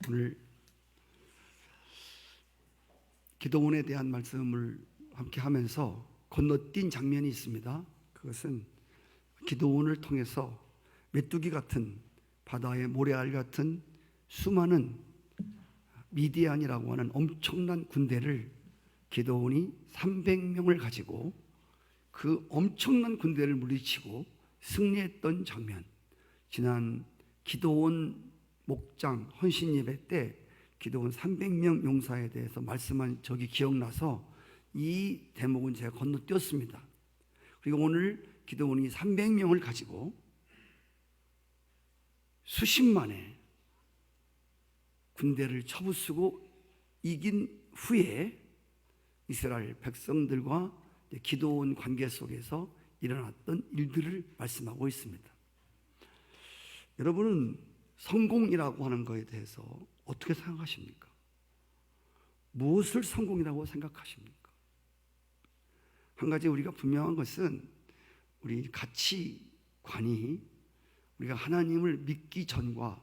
오늘 기도원에 대한 말씀을 함께 하면서 건너뛴 장면이 있습니다. 그것은 기도원을 통해서 메뚜기 같은 바다의 모래알 같은 수많은 미디안이라고 하는 엄청난 군대를 기도원이 300명을 가지고 그 엄청난 군대를 물리치고 승리했던 장면, 지난 기도원 목장 헌신 예배 때 기도원 300명 용사에 대해서 말씀한 적이 기억나서 이 대목은 제가 건너뛰었습니다. 그리고 오늘 기도원이 300명을 가지고 수십만의 군대를 쳐부수고 이긴 후에 이스라엘 백성들과 기도원 관계 속에서 일어났던 일들을 말씀하고 있습니다. 여러분은 성공이라고 하는 것에 대해서 어떻게 생각하십니까? 무엇을 성공이라고 생각하십니까? 한 가지 우리가 분명한 것은 우리 가치관이 우리가 하나님을 믿기 전과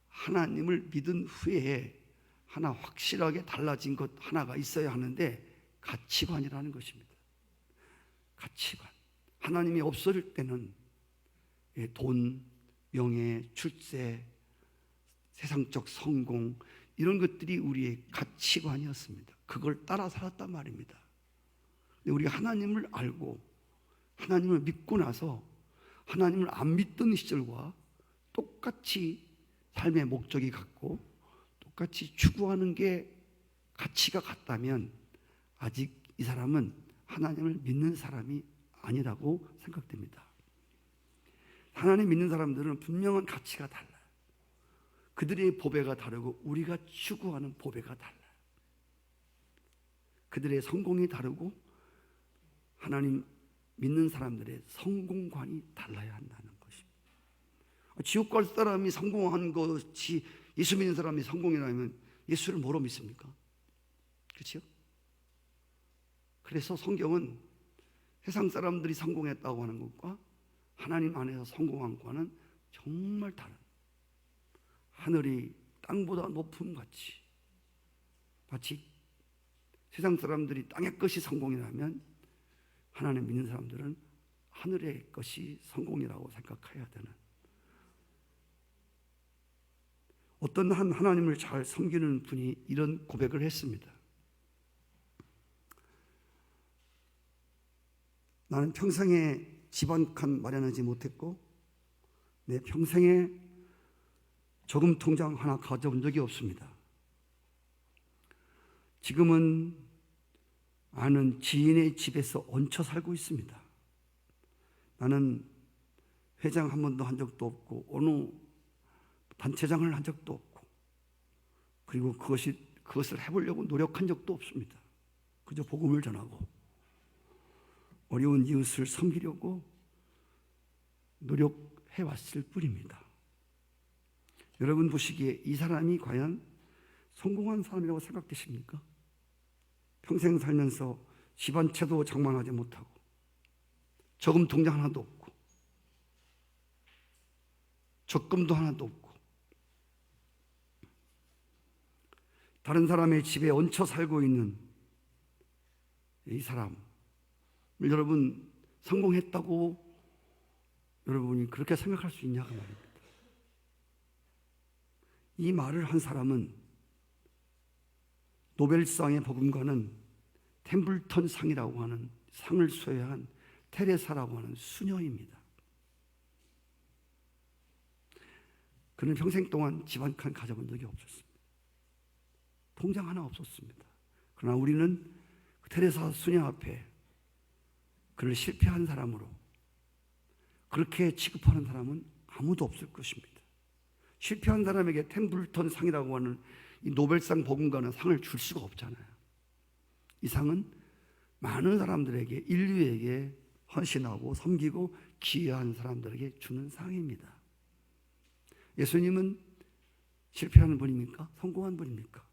하나님을 믿은 후에 하나 확실하게 달라진 것 하나가 있어야 하는데 가치관이라는 것입니다. 가치관. 하나님이 없어질 때는 돈, 명예, 출세, 세상적 성공 이런 것들이 우리의 가치관이었습니다. 그걸 따라 살았단 말입니다. 근데 우리가 하나님을 알고 하나님을 믿고 나서 하나님을 안 믿던 시절과 똑같이 삶의 목적이 같고 똑같이 추구하는 게 가치가 같다면 아직 이 사람은 하나님을 믿는 사람이 아니라고 생각됩니다. 하나님 믿는 사람들은 분명한 가치가 달라요. 그들의 보배가 다르고 우리가 추구하는 보배가 달라요. 그들의 성공이 다르고 하나님 믿는 사람들의 성공관이 달라야 한다는 것입니다. 지옥 갈 사람이 성공한 것이 예수 믿는 사람이 성공이라면 예수를 뭐로 믿습니까? 그렇죠? 그래서 성경은 세상 사람들이 성공했다고 하는 것과 하나님 안에서 성공한 것과는 정말 다른, 하늘이 땅보다 높음 같이, 마치 세상 사람들이 땅의 것이 성공이라면 하나님 믿는 사람들은 하늘의 것이 성공이라고 생각해야 되는, 어떤 한 하나님을 잘 섬기는 분이 이런 고백을 했습니다. 나는 평생에 집 한 칸 마련하지 못했고 내 평생에 저금 통장 하나 가져본 적이 없습니다. 지금은 아는 지인의 집에서 얹혀 살고 있습니다. 나는 회장 한 번도 한 적도 없고 어느 단체장을 한 적도 없고 그리고 그것을 해보려고 노력한 적도 없습니다. 그저 복음을 전하고 어려운 이웃을 섬기려고 노력해왔을 뿐입니다. 여러분 보시기에 이 사람이 과연 성공한 사람이라고 생각되십니까? 평생 살면서 집 한 채도 장만하지 못하고 저금 통장 하나도 없고 적금도 하나도 없고 다른 사람의 집에 얹혀 살고 있는 이 사람, 여러분 성공했다고 여러분이 그렇게 생각할 수 있냐고 말입니다. 이 말을 한 사람은 노벨상의 버금가는 템블턴 상이라고 하는 상을 수여한 테레사라고 하는 수녀입니다. 그는 평생 동안 집 한 칸 가져본 적이 없었습니다. 통장 하나 없었습니다. 그러나 우리는 테레사 수녀 앞에 그를 실패한 사람으로 그렇게 취급하는 사람은 아무도 없을 것입니다. 실패한 사람에게 템블턴 상이라고 하는 이 노벨상 버금가는 상을 줄 수가 없잖아요. 이 상은 많은 사람들에게, 인류에게 헌신하고 섬기고 기여한 사람들에게 주는 상입니다. 예수님은 실패하는 분입니까? 성공한 분입니까?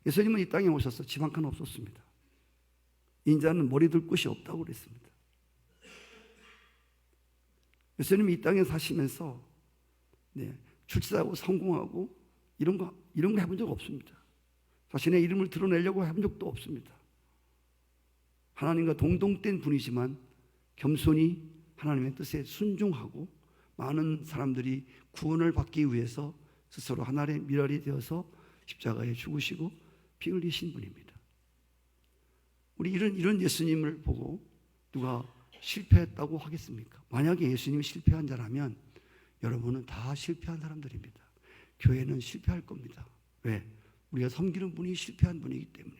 예수님은 이 땅에 오셔서 집 한 칸 없었습니다. 인자는 머리 둘 곳이 없다고 그랬습니다. 예수님이 이 땅에 사시면서 출세하고 성공하고 이런 거 해본 적 없습니다. 자신의 이름을 드러내려고 해본 적도 없습니다. 하나님과 동등된 분이지만 겸손히 하나님의 뜻에 순종하고 많은 사람들이 구원을 받기 위해서 스스로 하나님의 미랄이 되어서 십자가에 죽으시고 피 흘리신 분입니다. 우리 이런 예수님을 보고 누가 실패했다고 하겠습니까? 만약에 예수님이 실패한 자라면 여러분은 다 실패한 사람들입니다. 교회는 실패할 겁니다. 왜? 우리가 섬기는 분이 실패한 분이기 때문에.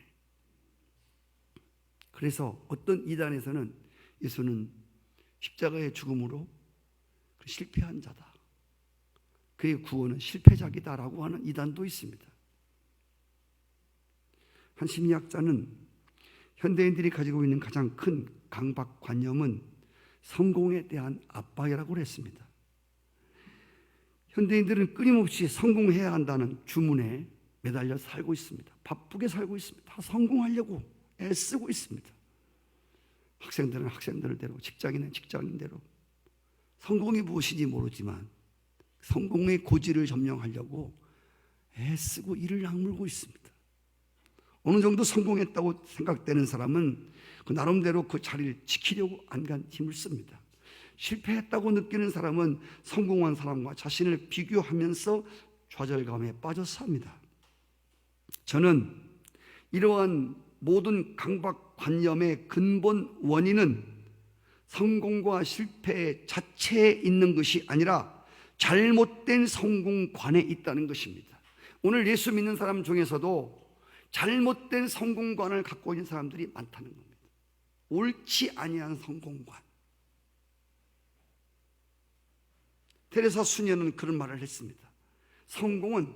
그래서 어떤 이단에서는 예수는 십자가의 죽음으로 실패한 자다, 그의 구원은 실패작이다라고 하는 이단도 있습니다. 한 심리학자는 현대인들이 가지고 있는 가장 큰 강박관념은 성공에 대한 압박이라고 했습니다. 현대인들은 끊임없이 성공해야 한다는 주문에 매달려 살고 있습니다. 바쁘게 살고 있습니다. 다 성공하려고 애쓰고 있습니다. 학생들은 학생들대로, 직장인은 직장인대로 성공이 무엇인지 모르지만 성공의 고지를 점령하려고 애쓰고 이를 악물고 있습니다. 어느 정도 성공했다고 생각되는 사람은 그 나름대로 그 자리를 지키려고 안간 힘을 씁니다. 실패했다고 느끼는 사람은 성공한 사람과 자신을 비교하면서 좌절감에 빠져서 삽니다. 저는 이러한 모든 강박관념의 근본 원인은 성공과 실패 자체에 있는 것이 아니라 잘못된 성공관에 있다는 것입니다. 오늘 예수 믿는 사람 중에서도 잘못된 성공관을 갖고 있는 사람들이 많다는 겁니다. 옳지 아니한 성공관. 테레사 수녀는 그런 말을 했습니다. 성공은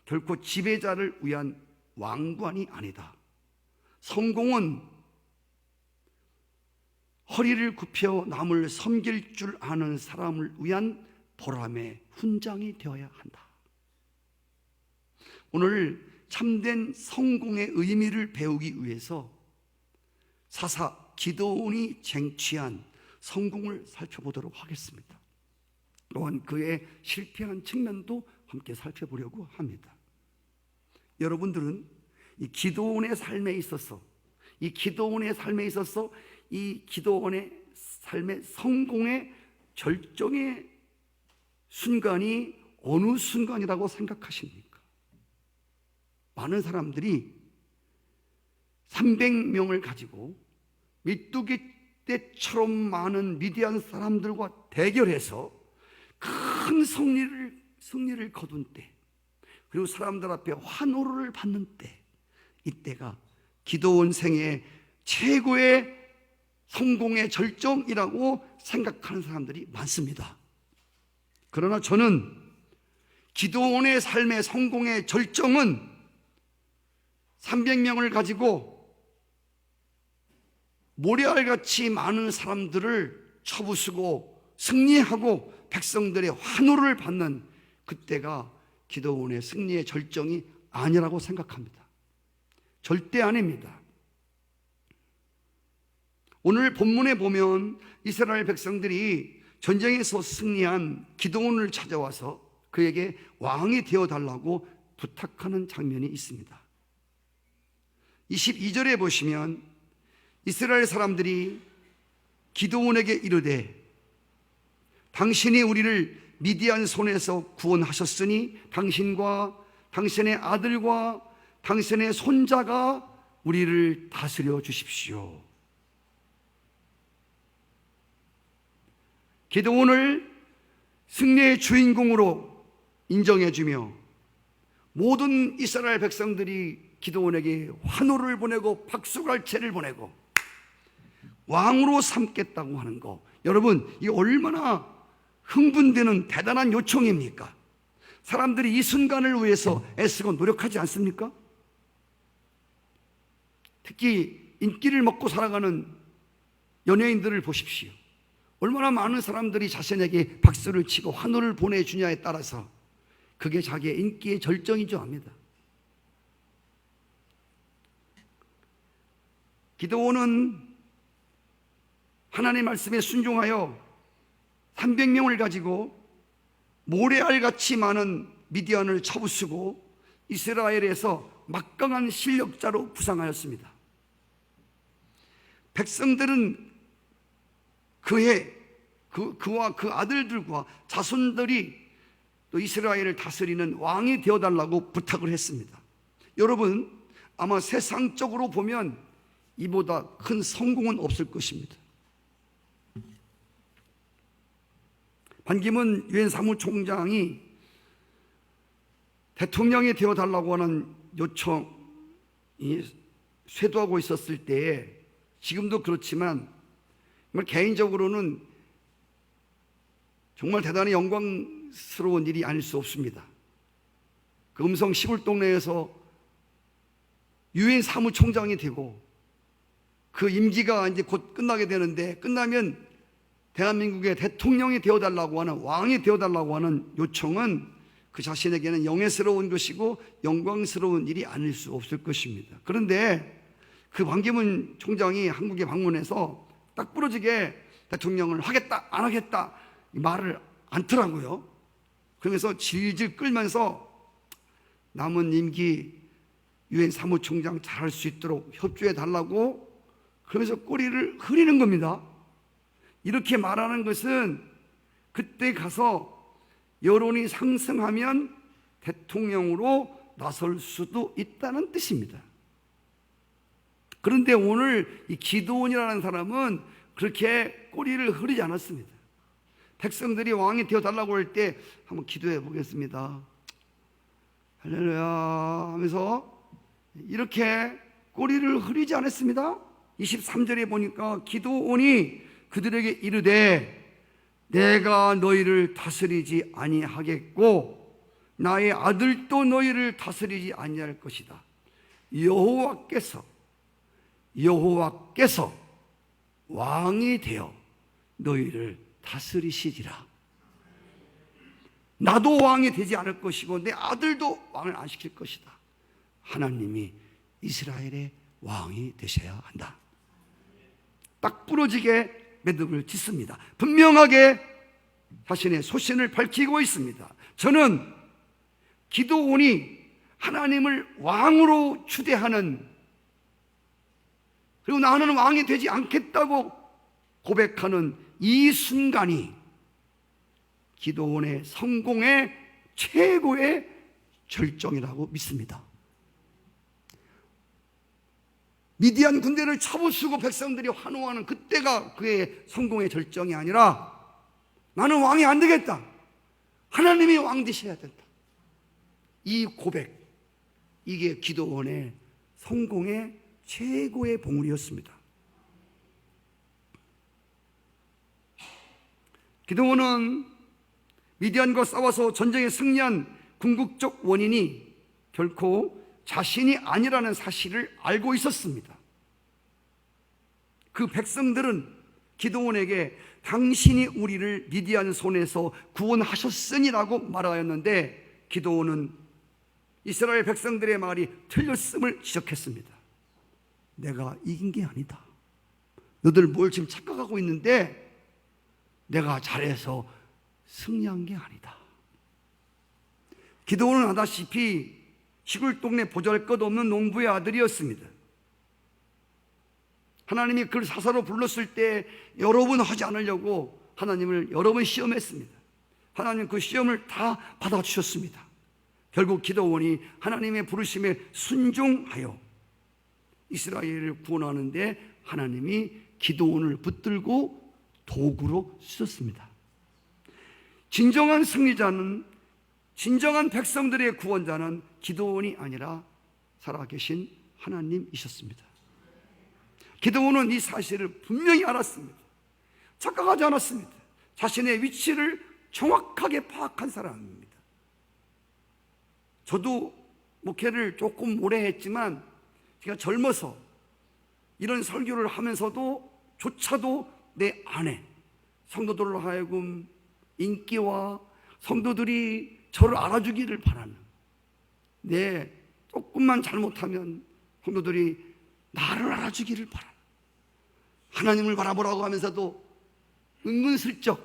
결코 지배자를 위한 왕관이 아니다. 성공은 허리를 굽혀 남을 섬길 줄 아는 사람을 위한 보람의 훈장이 되어야 한다. 오늘 참된 성공의 의미를 배우기 위해서 사사 기드온이 쟁취한 성공을 살펴보도록 하겠습니다. 또한 그의 실패한 측면도 함께 살펴보려고 합니다. 여러분들은 이 기드온의 삶에 있어서 이 기드온의 삶의 성공의 절정의 순간이 어느 순간이라고 생각하십니까? 많은 사람들이 300명을 가지고 메뚜기 떼처럼 많은 미디안 사람들과 대결해서 큰 승리를 거둔 때, 그리고 사람들 앞에 환호를 받는 때, 이때가 기드온 생의 최고의 성공의 절정이라고 생각하는 사람들이 많습니다. 그러나 저는 기드온의 삶의 성공의 절정은 300명을 가지고 모래알같이 많은 사람들을 쳐부수고 승리하고 백성들의 환호를 받는 그때가 기드온의 승리의 절정이 아니라고 생각합니다. 절대 아닙니다. 오늘 본문에 보면 이스라엘 백성들이 전쟁에서 승리한 기드온을 찾아와서 그에게 왕이 되어달라고 부탁하는 장면이 있습니다. 22절에 보시면 이스라엘 사람들이 기드온에게 이르되 당신이 우리를 미디안 손에서 구원하셨으니 당신과 당신의 아들과 당신의 손자가 우리를 다스려 주십시오. 기드온을 승리의 주인공으로 인정해주며 모든 이스라엘 백성들이 기드온에게 환호를 보내고 박수갈채를 보내고 왕으로 삼겠다고 하는 거, 여러분 이게 얼마나 흥분되는 대단한 요청입니까? 사람들이 이 순간을 위해서 애쓰고 노력하지 않습니까? 특히 인기를 먹고 살아가는 연예인들을 보십시오. 얼마나 많은 사람들이 자신에게 박수를 치고 환호를 보내주냐에 따라서 그게 자기의 인기의 절정인 줄 압니다. 기드온은 하나님의 말씀에 순종하여 300명을 가지고 모래알같이 많은 미디안을 쳐부수고 이스라엘에서 막강한 실력자로 부상하였습니다. 백성들은 그와 그 아들들과 자손들이 또 이스라엘을 다스리는 왕이 되어달라고 부탁을 했습니다. 여러분, 아마 세상적으로 보면 이보다 큰 성공은 없을 것입니다. 반기문 유엔 사무총장이 대통령이 되어달라고 하는 요청이 쇄도하고 있었을 때에, 지금도 그렇지만 정말 개인적으로는 정말 대단히 영광스러운 일이 아닐 수 없습니다. 그 음성 시골 동네에서 유엔 사무총장이 되고 그 임기가 이제 곧 끝나게 되는데, 끝나면 대한민국의 대통령이 되어달라고 하는, 왕이 되어달라고 하는 요청은 그 자신에게는 영예스러운 것이고 영광스러운 일이 아닐 수 없을 것입니다. 그런데 그 반기문 총장이 한국에 방문해서 딱 부러지게 대통령을 하겠다 안 하겠다 이 말을 않더라고요. 그러면서 질질 끌면서 남은 임기 유엔 사무총장 잘할 수 있도록 협조해 달라고 그러면서 꼬리를 흐리는 겁니다. 이렇게 말하는 것은 그때 가서 여론이 상승하면 대통령으로 나설 수도 있다는 뜻입니다. 그런데 오늘 이 기드온이라는 사람은 그렇게 꼬리를 흐리지 않았습니다. 백성들이 왕이 되어달라고 할 때 한번 기도해 보겠습니다, 할렐루야 하면서 이렇게 꼬리를 흐리지 않았습니다. 23절에 보니까 기드온이 그들에게 이르되 내가 너희를 다스리지 아니하겠고 나의 아들도 너희를 다스리지 아니할 것이다. 여호와께서 왕이 되어 너희를 다스리시리라. 나도 왕이 되지 않을 것이고 내 아들도 왕을 안 시킬 것이다. 하나님이 이스라엘의 왕이 되셔야 한다. 딱 부러지게 매듭을 짓습니다. 분명하게 자신의 소신을 밝히고 있습니다. 저는 기드온이 하나님을 왕으로 추대하는, 그리고 나는 왕이 되지 않겠다고 고백하는 이 순간이 기드온의 성공의 최고의 절정이라고 믿습니다. 미디안 군대를 쳐부수고 백성들이 환호하는 그때가 그의 성공의 절정이 아니라 나는 왕이 안 되겠다, 하나님이 왕 되셔야 된다, 이 고백, 이게 기드온의 성공의 최고의 봉우리였습니다. 기드온은 미디안과 싸워서 전쟁에 승리한 궁극적 원인이 결코 자신이 아니라는 사실을 알고 있었습니다. 그 백성들은 기드온에게 당신이 우리를 미디안 손에서 구원하셨으니라고 말하였는데, 기드온은 이스라엘 백성들의 말이 틀렸음을 지적했습니다. 내가 이긴 게 아니다. 너들 뭘 지금 착각하고 있는데 내가 잘해서 승리한 게 아니다. 기드온은 아다시피 시골 동네 보잘것없는 농부의 아들이었습니다. 하나님이 그를 사사로 불렀을 때 여러 번 하지 않으려고 하나님을 여러 번 시험했습니다. 하나님 그 시험을 다 받아주셨습니다. 결국 기드온이 하나님의 부르심에 순종하여 이스라엘을 구원하는데 하나님이 기드온을 붙들고 도구로 쓰셨습니다. 진정한 승리자는, 진정한 백성들의 구원자는 기드온이 아니라 살아계신 하나님이셨습니다. 기드온은 이 사실을 분명히 알았습니다. 착각하지 않았습니다. 자신의 위치를 정확하게 파악한 사람입니다. 저도 목회를 조금 오래 했지만 제가 젊어서 이런 설교를 하면서도 조차도 내 안에 성도들로 하여금 인기와 성도들이 저를 알아주기를 바라는, 조금만 잘못하면 성도들이 나를 알아주기를 바라는, 하나님을 바라보라고 하면서도 은근슬쩍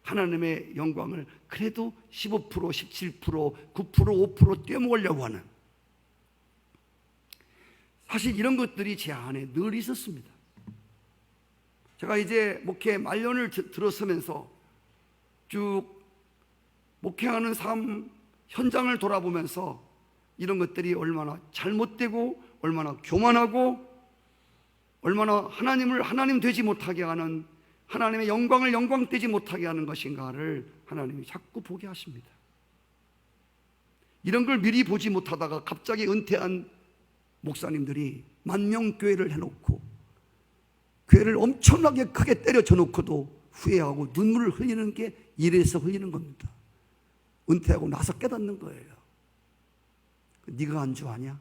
하나님의 영광을 그래도 15%, 17%, 9%, 5% 떼먹으려고 하는, 사실 이런 것들이 제 안에 늘 있었습니다. 제가 이제 목회 말년을 들어서면서 쭉 목회하는 삶 현장을 돌아보면서 이런 것들이 얼마나 잘못되고 얼마나 교만하고 얼마나 하나님을 하나님 되지 못하게 하는, 하나님의 영광을 영광 되지 못하게 하는 것인가를 하나님이 자꾸 보게 하십니다. 이런 걸 미리 보지 못하다가 갑자기 은퇴한 목사님들이 만명교회를 해놓고 교회를 엄청나게 크게 때려쳐 놓고도 후회하고 눈물을 흘리는 게 이래서 흘리는 겁니다. 은퇴하고 나서 깨닫는 거예요. 네가 안주하냐?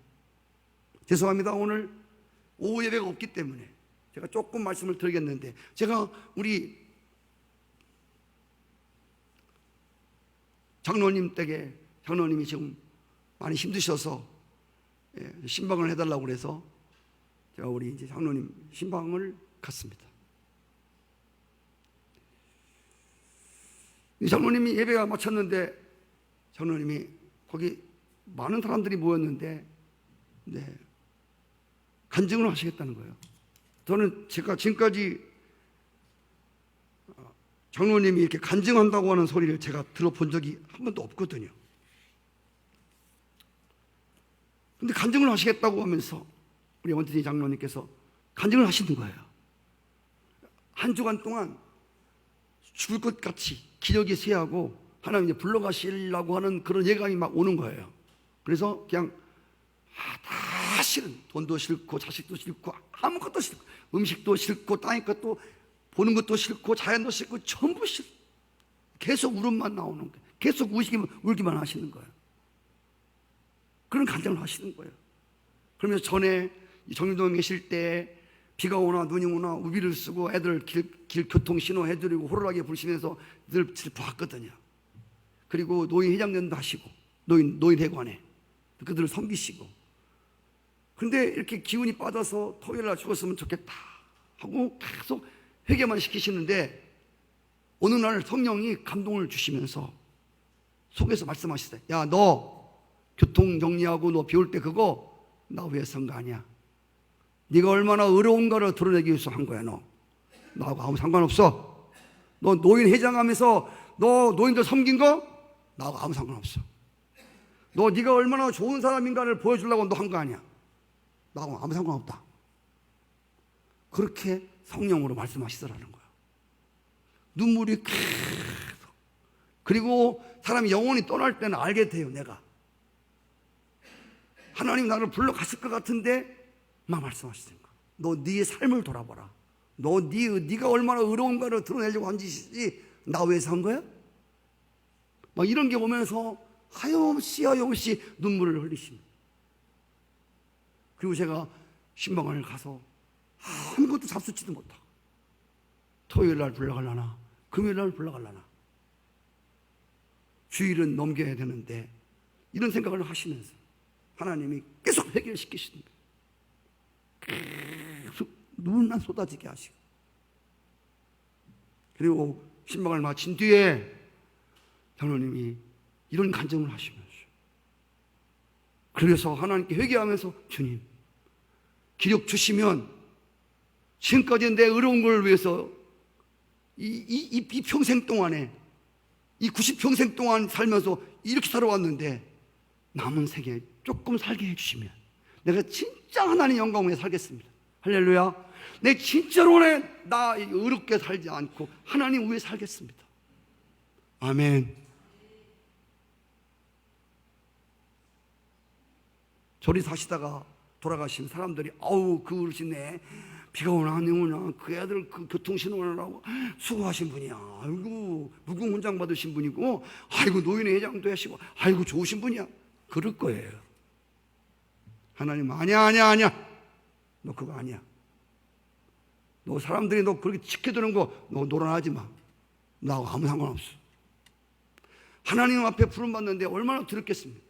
죄송합니다. 오늘 오후 예배가 없기 때문에 제가 조금 말씀을 드리겠는데, 제가 우리 장로님 댁에, 장로님이 지금 많이 힘드셔서 신방을 해달라고 그래서 제가 우리 이제 장로님 신방을 갔습니다. 이 장로님이 예배가 마쳤는데, 장로님이 거기 많은 사람들이 모였는데 간증을 하시겠다는 거예요. 저는 제가 지금까지 장로님이 이렇게 간증한다고 하는 소리를 제가 들어본 적이 한 번도 없거든요. 근데 간증을 하시겠다고 하면서 우리 원태진 장로님께서 간증을 하시는 거예요. 한 주간 동안 죽을 것 같이 기력이 쇠하고 하나님 이제 불러가시려고 하는 그런 예감이 막 오는 거예요. 그래서 그냥 다 싫은, 돈도 싫고 자식도 싫고 아무것도 싫고 음식도 싫고 땅의 것도 보는 것도 싫고 자연도 싫고 전부 싫고 계속 울음만 나오는 거예요. 계속 울기만 하시는 거예요. 그런 간증을 하시는 거예요. 그러면서 전에 정유동에 계실 때 비가 오나 눈이 오나 우비를 쓰고 애들 길 교통 신호 해드리고 호루라기 부르시면서 늘 봤거든요. 그리고 노인 회장년도 하시고 노인 회관에 그들을 섬기시고, 그런데 이렇게 기운이 빠져서 토요일날 죽었으면 좋겠다 하고 계속 회개만 시키시는데, 어느 날 성령이 감동을 주시면서 속에서 말씀하시대요. 야, 너 교통 정리하고 너 비 올 때 그거 나 위해서 한 거 아니야. 네가 얼마나 어려운가를 드러내기 위해서 한 거야. 너 나하고 아무 상관없어. 너 노인 회장하면서 너 노인들 섬긴 거 나하고 아무 상관없어. 너 네가 얼마나 좋은 사람인가를 보여주려고 너 한 거 아니야. 나하고 아무 상관없다. 그렇게 성령으로 말씀하시더라는 거야. 눈물이 계속. 그리고 사람이 영원히 떠날 때는 알게 돼요. 내가 하나님 나를 불러갔을 것 같은데 막 말씀하시는 거야. 너 네의 삶을 돌아봐라. 너 네가 얼마나 어려운가를 드러내려고 한 짓이지 나 위해서 한 거야? 막 이런 게 오면서 하염없이 눈물을 흘리십니다. 그리고 제가 신방을 가서 아무것도 잡수지도 못하고 토요일 날 불러가려나 금요일 날 불러가려나 주일은 넘겨야 되는데 이런 생각을 하시면서 하나님이 계속 해결시키시는 거예요. 계속 눈물만 쏟아지게 하시고, 그리고 신방을 마친 뒤에 장로님이 이런 간증을 하시면서, 그래서 하나님께 회개하면서 주님 기력 주시면 지금까지 내 어려운 걸 위해서 이 평생 동안에 이 90평생 동안 살면서 이렇게 살아왔는데 남은 생에 조금 살게 해주시면 내가 진짜 하나님 영광 위에 살겠습니다. 할렐루야. 내 진짜로 나 어렵게 살지 않고 하나님 위에 살겠습니다. 아멘. 저리 사시다가 돌아가신 사람들이 아우 그 어르신네 비가 오나 안 오나 그 애들 그 교통신호하느라고 수고하신 분이야. 아이고 무궁훈장 받으신 분이고 아이고 노인회 회장도 하시고 아이고 좋으신 분이야. 그럴 거예요. 하나님 아니야 너 그거 아니야. 너 사람들이 너 그렇게 지켜드는 거 너 노란하지 마. 나하고 아무 상관없어. 하나님 앞에 부름받는데 얼마나 두렵겠습니까?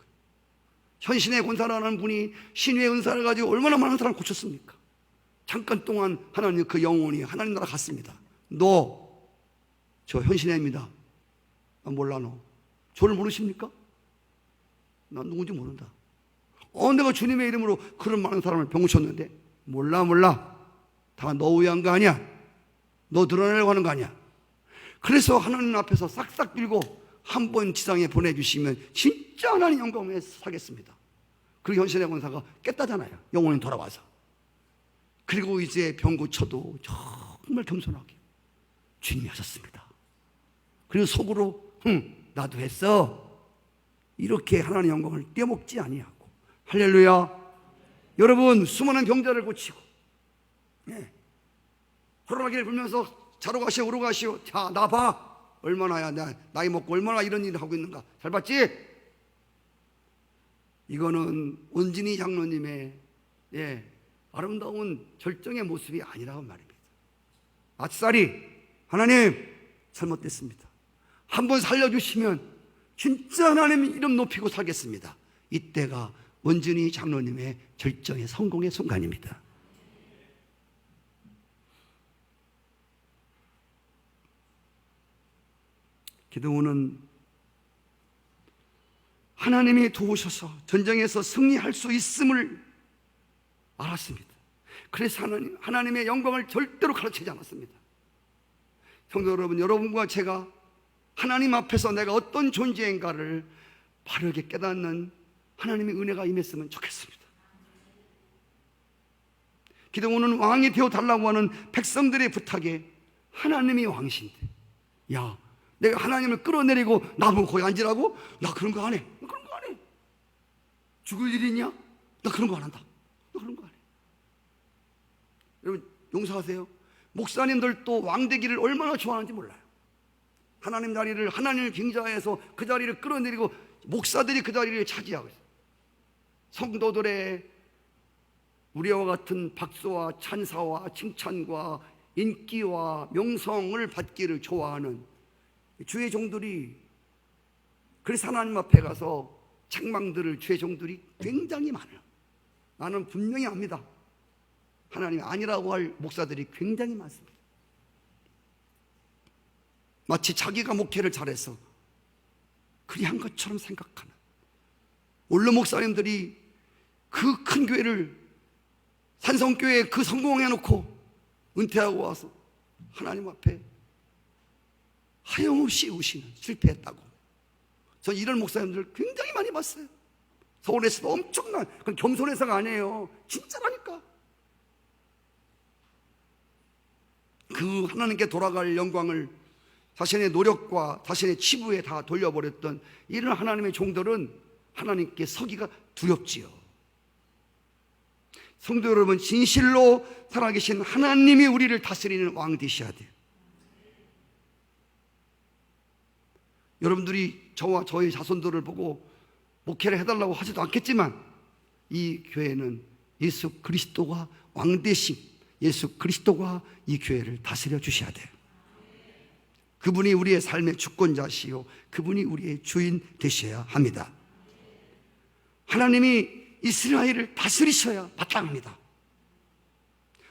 현신의 권사라는 분이 신의 은사를 가지고 얼마나 많은 사람을 고쳤습니까? 잠깐 동안 하나님 그 영혼이 하나님 나라 갔습니다. 너 저 현신회입니다. 몰라. 너 저를 모르십니까? 난 누군지 모른다. 내가 주님의 이름으로 그런 많은 사람을 병 고쳤는데. 몰라. 다 너 위한 거 아니야. 너 드러내려고 하는 거 아니야. 그래서 하나님 앞에서 싹싹 빌고 한 번 지상에 보내주시면 진짜 하나님 영광에 사겠습니다. 그리고 현신의 권사가 깼다잖아요. 영혼이 돌아와서. 그리고 이제 병 고쳐도 정말 겸손하게 주님이 하셨습니다. 그리고 속으로 나도 했어. 이렇게 하나님의 영광을 떼먹지 아니하고. 할렐루야. 여러분, 수많은 병자를 고치고 호루라기를 불면서 자러 가시오, 오러 가시오. 자, 나 봐. 얼마나야, 나이 먹고 얼마나 이런 일을 하고 있는가. 잘 봤지? 이거는 원진이 장로님의 아름다운 절정의 모습이 아니라고 말입니다. 아싸리, 하나님 잘못됐습니다. 한번 살려주시면 진짜 하나님 이름 높이고 살겠습니다. 이때가 원진이 장로님의 절정의 성공의 순간입니다. 기드온은 하나님이 도우셔서 전쟁에서 승리할 수 있음을 알았습니다. 그래서 하나님의 영광을 절대로 가르치지 않았습니다. 성도 여러분, 여러분과 제가 하나님 앞에서 내가 어떤 존재인가를 바르게 깨닫는 하나님의 은혜가 임했으면 좋겠습니다. 기드온은 왕이 되어달라고 하는 백성들의 부탁에 하나님이 왕이신데, 야, 내가 하나님을 끌어내리고 나보고 거기 앉으라고? 나 그런 거 안 해. 나 그런 거 안 해. 죽을 일이 있냐? 나 그런 거 안 한다. 나 그런 거 안 해. 여러분, 용서하세요. 목사님들도 왕 되기를 얼마나 좋아하는지 몰라요. 하나님 자리를, 하나님을 빙자해서 그 자리를 끌어내리고 목사들이 그 자리를 차지하고 있어요. 성도들의 우리와 같은 박수와 찬사와 칭찬과 인기와 명성을 받기를 좋아하는 주의 종들이, 그래서 하나님 앞에 가서 책망들을 주의 종들이 굉장히 많아요. 나는 분명히 압니다. 하나님이 아니라고 할 목사들이 굉장히 많습니다. 마치 자기가 목회를 잘해서 그리한 것처럼 생각하는 원로 목사님들이 그 큰 교회를, 산성교회 그 성공해놓고 은퇴하고 와서 하나님 앞에 하염없이 우시는, 실패했다고. 전 이런 목사님들 굉장히 많이 봤어요. 서울에서도 엄청난, 그건 겸손해서가 아니에요. 진짜라니까. 그 하나님께 돌아갈 영광을 자신의 노력과 자신의 치부에 다 돌려버렸던 이런 하나님의 종들은 하나님께 서기가 두렵지요. 성도 여러분, 진실로 살아계신 하나님이 우리를 다스리는 왕 되셔야 돼요. 여러분들이 저와 저희 자손들을 보고 목회를 해달라고 하지도 않겠지만, 이 교회는 예수 그리스도가 왕 되심, 예수 그리스도가 이 교회를 다스려 주셔야 돼요. 그분이 우리의 삶의 주권자시요, 그분이 우리의 주인 되셔야 합니다. 하나님이 이스라엘을 다스리셔야 마땅합니다.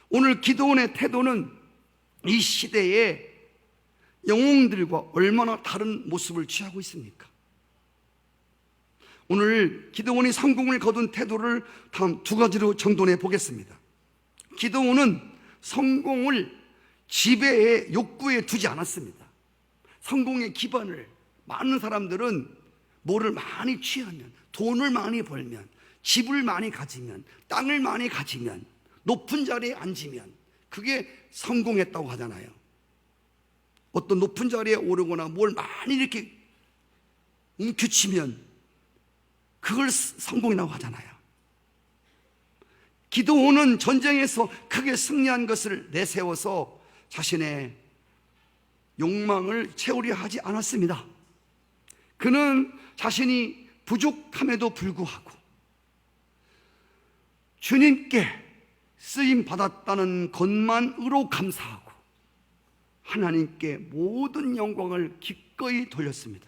오늘 기드온의 태도는 이 시대에 영웅들과 얼마나 다른 모습을 취하고 있습니까? 오늘 기드온이 성공을 거둔 태도를 다음 두 가지로 정돈해 보겠습니다. 기드온은 성공을 지배의 욕구에 두지 않았습니다. 성공의 기반을, 많은 사람들은 뭐를 많이 취하면, 돈을 많이 벌면, 집을 많이 가지면, 땅을 많이 가지면, 높은 자리에 앉으면 그게 성공했다고 하잖아요. 어떤 높은 자리에 오르거나 뭘 많이 이렇게 움켜쥐면 그걸 성공이라고 하잖아요. 기드온은 전쟁에서 크게 승리한 것을 내세워서 자신의 욕망을 채우려 하지 않았습니다. 그는 자신이 부족함에도 불구하고 주님께 쓰임 받았다는 것만으로 감사하고 하나님께 모든 영광을 기꺼이 돌렸습니다.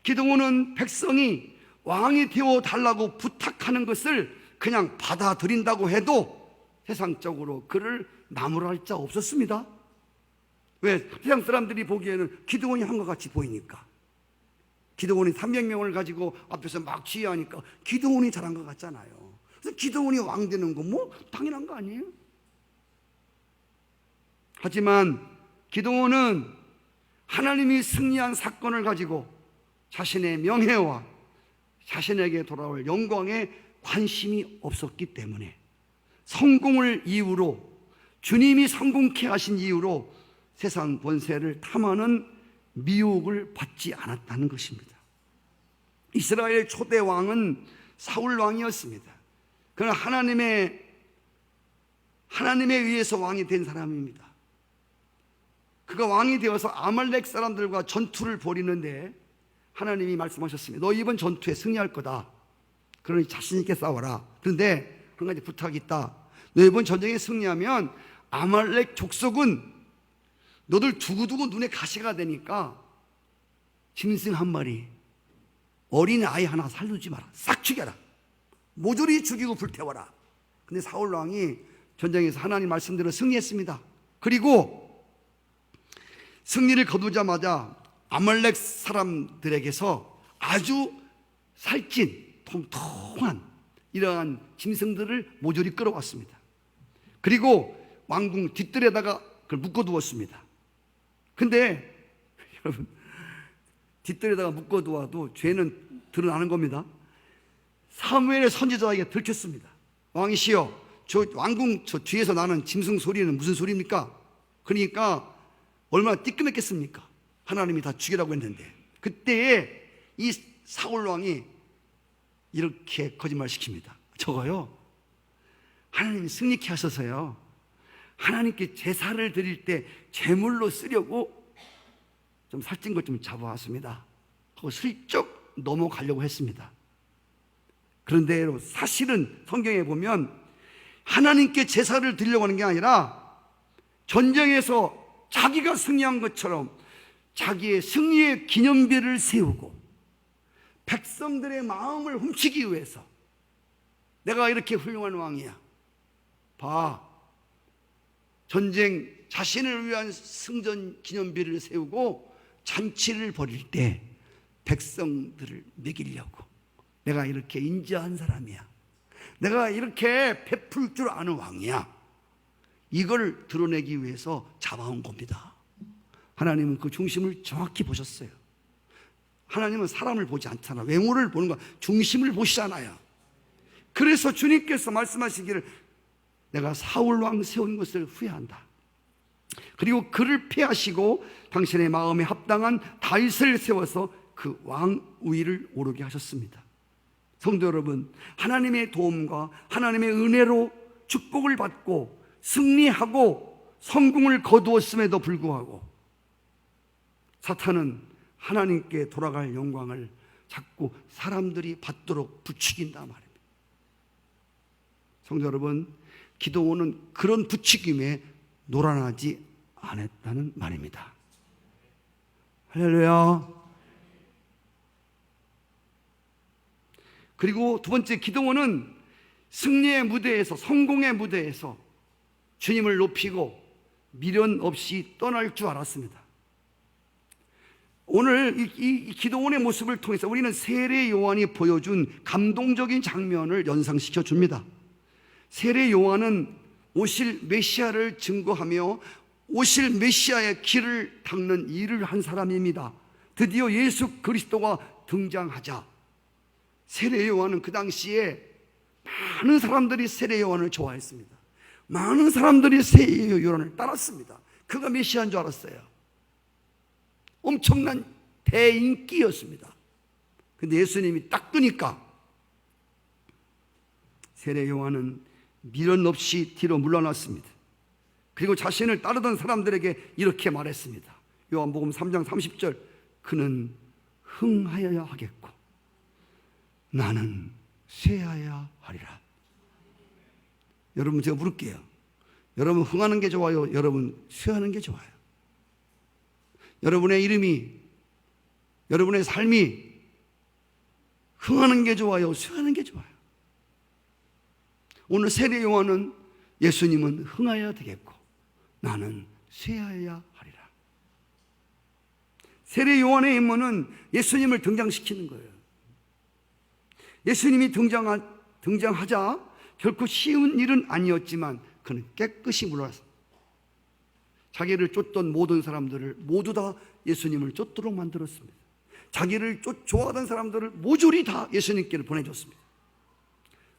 기드온은 백성이 왕이 되어 달라고 부탁하는 것을 그냥 받아들인다고 해도 세상적으로 그를 나무랄 자 없었습니다. 왜? 세상 사람들이 보기에는 기드온이 한 것 같이 보이니까. 기드온이 300명을 가지고 앞에서 막 지휘하니까 기드온이 잘한 것 같잖아요. 그래서 기드온이 왕 되는 거 뭐 당연한 거 아니에요? 하지만 기드온은 하나님이 승리한 사건을 가지고 자신의 명예와 자신에게 돌아올 영광에 관심이 없었기 때문에 성공을 이유로, 주님이 성공케 하신 이유로 세상 권세를 탐하는 미혹을 받지 않았다는 것입니다. 이스라엘 초대 왕은 사울 왕이었습니다. 그러나 하나님에 의해서 왕이 된 사람입니다. 그가 왕이 되어서 아말렉 사람들과 전투를 벌이는데 하나님이 말씀하셨습니다. 너 이번 전투에 승리할 거다. 그러니 자신 있게 싸워라. 그런데 한 가지 부탁이 있다. 너 이번 전쟁에 승리하면 아말렉 족속은 너들 두고두고 눈에 가시가 되니까 짐승 한 마리, 어린 아이 하나 살두지 마라. 싹 죽여라. 모조리 죽이고 불태워라. 근데 사울 왕이 전쟁에서 하나님 말씀대로 승리했습니다. 그리고 승리를 거두자마자 아말렉 사람들에게서 아주 살찐 통통한 이러한 짐승들을 모조리 끌어왔습니다. 그리고 왕궁 뒷뜰에다가 그걸 묶어두었습니다. 근데 여러분, 뒷뜰에다가 묶어두어도 죄는 드러나는 겁니다. 사무엘의 선지자에게 들켰습니다. 왕이시여, 저 왕궁 저 뒤에서 나는 짐승 소리는 무슨 소리입니까? 그러니까 얼마나 뜨끔했겠습니까? 하나님이 다 죽이라고 했는데. 그때에 이 사울 왕이 이렇게 거짓말 시킵니다. 저거요, 하나님이 승리케 하셔서요, 하나님께 제사를 드릴 때 제물로 쓰려고 좀 살찐 것 좀 잡아왔습니다 하고 슬쩍 넘어가려고 했습니다. 그런데 사실은 성경에 보면 하나님께 제사를 드리려고 하는 게 아니라 전쟁에서 자기가 승리한 것처럼 자기의 승리의 기념비를 세우고 백성들의 마음을 훔치기 위해서, 내가 이렇게 훌륭한 왕이야, 봐, 전쟁 자신을 위한 승전 기념비를 세우고 잔치를 벌일 때 백성들을 먹이려고 내가 이렇게 인자한 사람이야, 내가 이렇게 베풀 줄 아는 왕이야, 이걸 드러내기 위해서 잡아온 겁니다. 하나님은 그 중심을 정확히 보셨어요. 하나님은 사람을 보지 않잖아. 외모를 보는 거, 중심을 보시잖아요. 그래서 주님께서 말씀하시기를 내가 사울 왕 세운 것을 후회한다. 그리고 그를 피하시고 당신의 마음에 합당한 다윗을 세워서 그 왕위를 오르게 하셨습니다. 성도 여러분, 하나님의 도움과 하나님의 은혜로 축복을 받고 승리하고 성공을 거두었음에도 불구하고 사탄은 하나님께 돌아갈 영광을 자꾸 사람들이 받도록 부추긴다 말입니다. 성도 여러분, 기드온은 그런 부추김에 놀아나지 않았다는 말입니다. 할렐루야. 그리고 두 번째, 기드온은 승리의 무대에서, 성공의 무대에서 주님을 높이고 미련 없이 떠날 줄 알았습니다. 오늘 이 기드온의 모습을 통해서 우리는 세례 요한이 보여준 감동적인 장면을 연상시켜 줍니다. 세례 요한은 오실 메시아를 증거하며 오실 메시아의 길을 닦는 일을 한 사람입니다. 드디어 예수 그리스도가 등장하자 세례 요한은 그 당시에 많은 사람들이 세례 요한을 좋아했습니다. 많은 사람들이 세례 요한을 따랐습니다. 그가 메시아인 줄 알았어요. 엄청난 대인기였습니다. 근데 예수님이 딱 뜨니까 세례 요한은 미련 없이 뒤로 물러났습니다. 그리고 자신을 따르던 사람들에게 이렇게 말했습니다. 요한복음 3장 30절, 그는 흥하여야 하겠고 나는 쇠하여야 하리라. 여러분, 제가 물을게요. 여러분 흥하는 게 좋아요? 여러분 쇠하는 게 좋아요? 여러분의 이름이, 여러분의 삶이 흥하는 게 좋아요? 쇠하는 게 좋아요? 오늘 세례 요한은 예수님은 흥하여야 되겠고 나는 쇠하여야 하리라. 세례 요한의 임무는 예수님을 등장시키는 거예요. 예수님이 등장하자 결코 쉬운 일은 아니었지만 그는 깨끗이 물러났습니다. 자기를 쫓던 모든 사람들을 모두 다 예수님을 쫓도록 만들었습니다. 자기를 좋아하던 사람들을 모조리 다 예수님께로 보내줬습니다.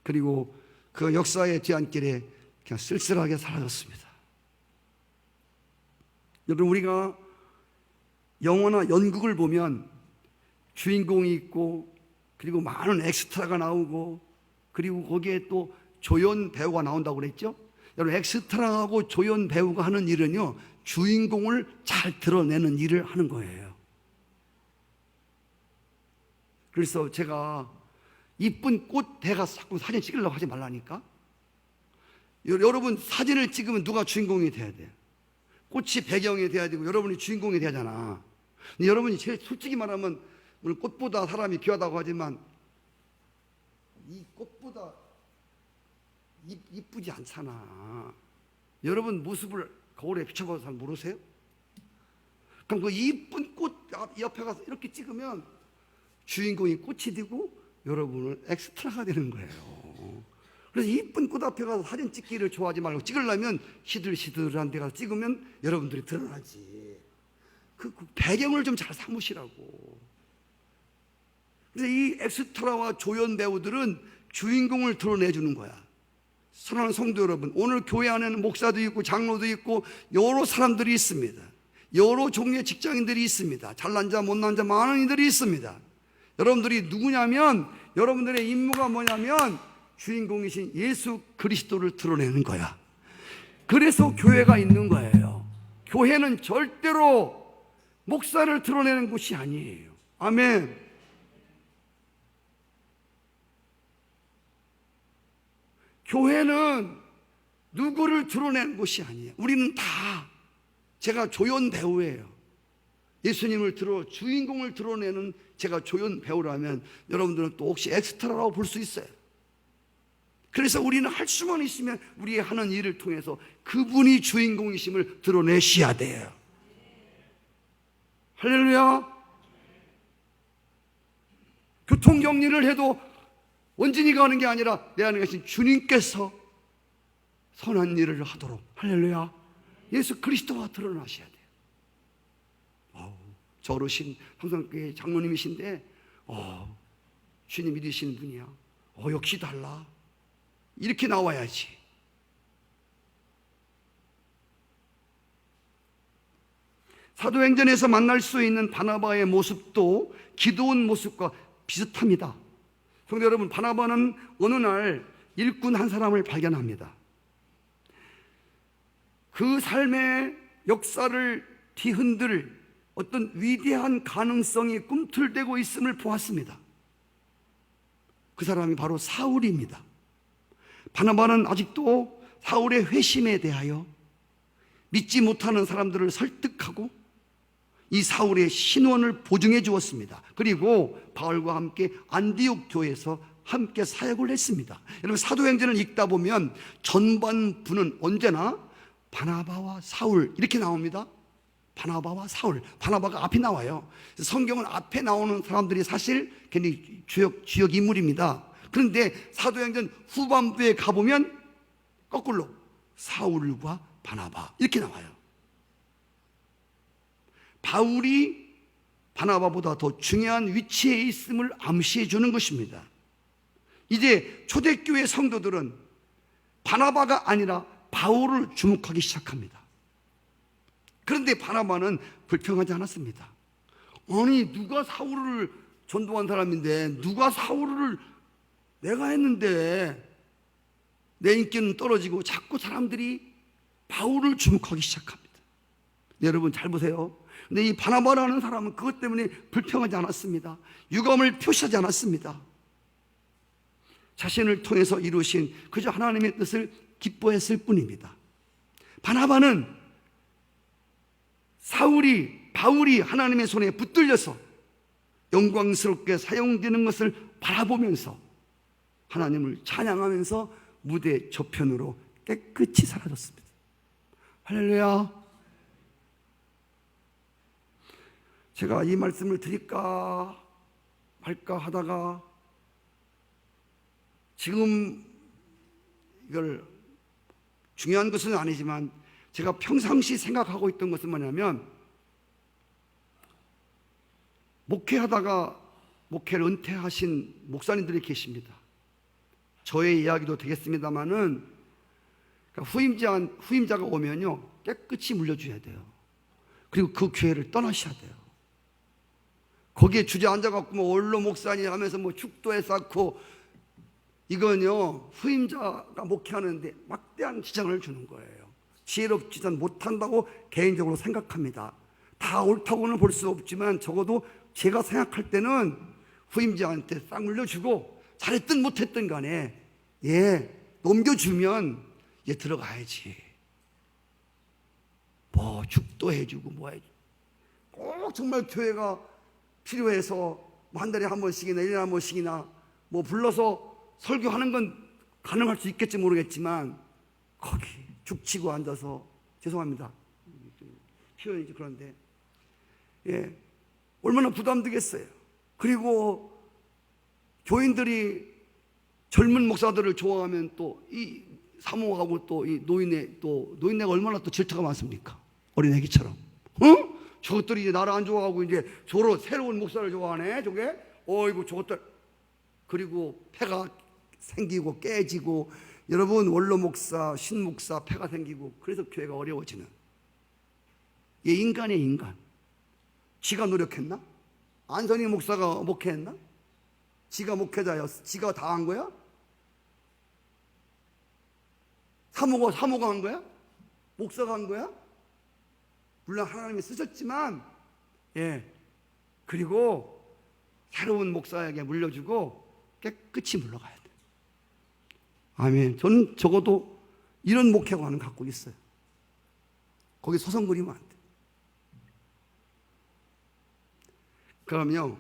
그리고 그 역사의 뒤안길에 그냥 쓸쓸하게 사라졌습니다. 여러분, 우리가 영화나 연극을 보면 주인공이 있고 그리고 많은 엑스트라가 나오고 그리고 거기에 또 조연 배우가 나온다고 그랬죠? 여러분, 엑스트라하고 조연 배우가 하는 일은요, 주인공을 잘 드러내는 일을 하는 거예요. 그래서 제가 이쁜 꽃 대가 자꾸 사진 찍으려고 하지 말라니까. 여러분, 사진을 찍으면 누가 주인공이 돼야 돼요? 꽃이 배경이 돼야 되고 여러분이 주인공이 돼야 하잖아. 근데 여러분이 제일 솔직히 말하면, 물론 꽃보다 사람이 귀하다고 하지만 이 꽃보다 이쁘지 않잖아. 여러분 모습을 거울에 비춰봐서 잘 모르세요? 그럼 그 이쁜 꽃 옆에 가서 이렇게 찍으면 주인공이 꽃이 되고 여러분은 엑스트라가 되는 거예요. 그래서 이쁜 꽃 앞에 가서 사진 찍기를 좋아하지 말고, 찍으려면 시들시들한 데 가서 찍으면 여러분들이 드러나지. 그 배경을 좀 잘 삼으시라고. 그래서 이 엑스트라와 조연 배우들은 주인공을 드러내주는 거야. 사랑하는 성도 여러분, 오늘 교회 안에는 목사도 있고 장로도 있고 여러 사람들이 있습니다. 여러 종류의 직장인들이 있습니다. 잘난 자 못난 자 많은 이들이 있습니다. 여러분들이 누구냐면, 여러분들의 임무가 뭐냐면 주인공이신 예수 그리스도를 드러내는 거야. 그래서 교회가 있는 거예요. 교회는 절대로 목사를 드러내는 곳이 아니에요. 아멘. 교회는 누구를 드러내는 곳이 아니에요. 우리는 다, 제가 조연 배우예요. 예수님을 주인공을 드러내는 제가 조연 배우라면 여러분들은 또 혹시 엑스트라라고 볼 수 있어요. 그래서 우리는 할 수만 있으면 우리의 하는 일을 통해서 그분이 주인공이심을 드러내셔야 돼요. 할렐루야. 교통정리를 해도 원진이가 하는 게 아니라 내 안에 계신 주님께서 선한 일을 하도록, 할렐루야, 예수 그리스도가 드러나셔야 돼요. 저 어르신 평상교회 장로님이신데 주님 믿으시는 분이야. 역시 달라. 이렇게 나와야지. 사도행전에서 만날 수 있는 바나바의 모습도 기도원 모습과 비슷합니다. 성도 여러분, 바나바는 어느 날 일꾼 한 사람을 발견합니다. 그 삶의 역사를 뒤흔들 어떤 위대한 가능성이 꿈틀대고 있음을 보았습니다. 그 사람이 바로 사울입니다. 바나바는 아직도 사울의 회심에 대하여 믿지 못하는 사람들을 설득하고 이 사울의 신원을 보증해 주었습니다. 그리고 바울과 함께 안디옥 교회에서 함께 사역을 했습니다. 여러분, 사도행전을 읽다 보면 전반부는 언제나 바나바와 사울 이렇게 나옵니다. 바나바와 사울, 바나바가 앞에 나와요. 성경은 앞에 나오는 사람들이 사실 굉장히 주역 인물입니다. 그런데 사도행전 후반부에 가보면 거꾸로 사울과 바나바 이렇게 나와요. 바울이 바나바보다 더 중요한 위치에 있음을 암시해 주는 것입니다. 이제 초대교회 성도들은 바나바가 아니라 바울을 주목하기 시작합니다. 그런데 바나바는 불평하지 않았습니다. 아니, 누가 사울을 전도한 사람인데, 누가 사울을 내가 했는데 내 인기는 떨어지고 자꾸 사람들이 바울을 주목하기 시작합니다. 여러분 잘 보세요. 근데 이 바나바라는 사람은 그것 때문에 불평하지 않았습니다. 유감을 표시하지 않았습니다. 자신을 통해서 이루신 그저 하나님의 뜻을 기뻐했을 뿐입니다. 바나바는 바울이 하나님의 손에 붙들려서 영광스럽게 사용되는 것을 바라보면서 하나님을 찬양하면서 무대 저편으로 깨끗이 사라졌습니다. 할렐루야. 제가 이 말씀을 드릴까 말까 하다가 지금 이걸 중요한 것은 아니지만 제가 평상시 생각하고 있던 것은 뭐냐면, 목회하다가 목회를 은퇴하신 목사님들이 계십니다. 저의 이야기도 되겠습니다마는, 그러니까 후임자가 오면요 깨끗이 물려줘야 돼요. 그리고 그 교회를 떠나셔야 돼요. 거기에 주저앉아갖고 뭐 원로 목사님 하면서 뭐 축도에 쌓고, 이건요 후임자가 목회하는데 막대한 지장을 주는 거예요. 지혜롭지 못한다고 개인적으로 생각합니다. 다 옳다고는 볼 수 없지만 적어도 제가 생각할 때는 후임자한테 싹 물려주고, 잘했든 못했든 간에 넘겨주면 들어가야지. 뭐 축도해주고 뭐 해주고, 꼭 정말 교회가 필요해서 뭐 한 달에 한 번씩이나 1년에 한 번씩이나 뭐 불러서 설교하는 건 가능할 수 있겠지 모르겠지만, 거기 죽치고 앉아서, 죄송합니다 표현이지, 그런데 얼마나 부담되겠어요. 그리고 교인들이 젊은 목사들을 좋아하면 또 이 사모하고 또 이 노인네가 얼마나 또 질투가 많습니까? 어린애기처럼. 저것들이 이제 나를 안 좋아하고 이제 새로운 목사를 좋아하네, 저게. 어이구, 저것들. 그리고 폐가 생기고 깨지고, 여러분, 원로 목사, 신목사 폐가 생기고, 그래서 교회가 어려워지는. 얘 인간이에요, 인간. 지가 노력했나? 안선희 목사가 목회했나? 지가 목회자였어. 지가 다 한 거야? 사모가 한 거야? 목사가 한 거야? 물론 하나님이 쓰셨지만, 그리고 새로운 목사에게 물려주고 깨끗이 물러가야 돼. 아멘. 저는 적어도 이런 목회관은 갖고 있어요. 거기 서성거리면 안 돼. 그러면